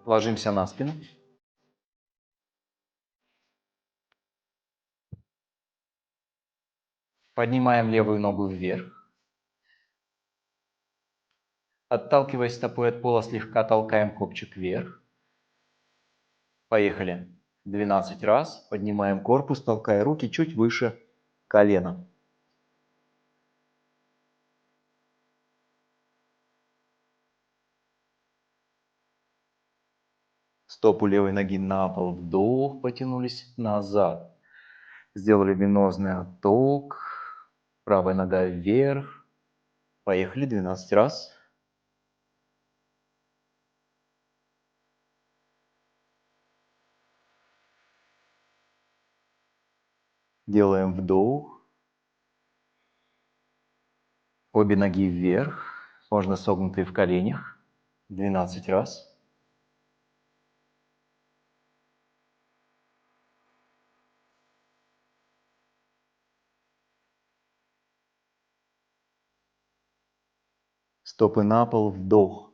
Ложимся на спину. Поднимаем левую ногу вверх. Отталкиваясь стопой от пола, слегка толкаем копчик вверх. Поехали. 12 раз. Поднимаем корпус, толкая руки чуть выше колена. Стопу левой ноги на пол. Вдох. Потянулись назад. Сделали венозный отток. Правая нога вверх. Поехали. 12 раз. Делаем вдох. Обе ноги вверх. Можно согнутые в коленях. 12 раз. Стопы на пол, вдох.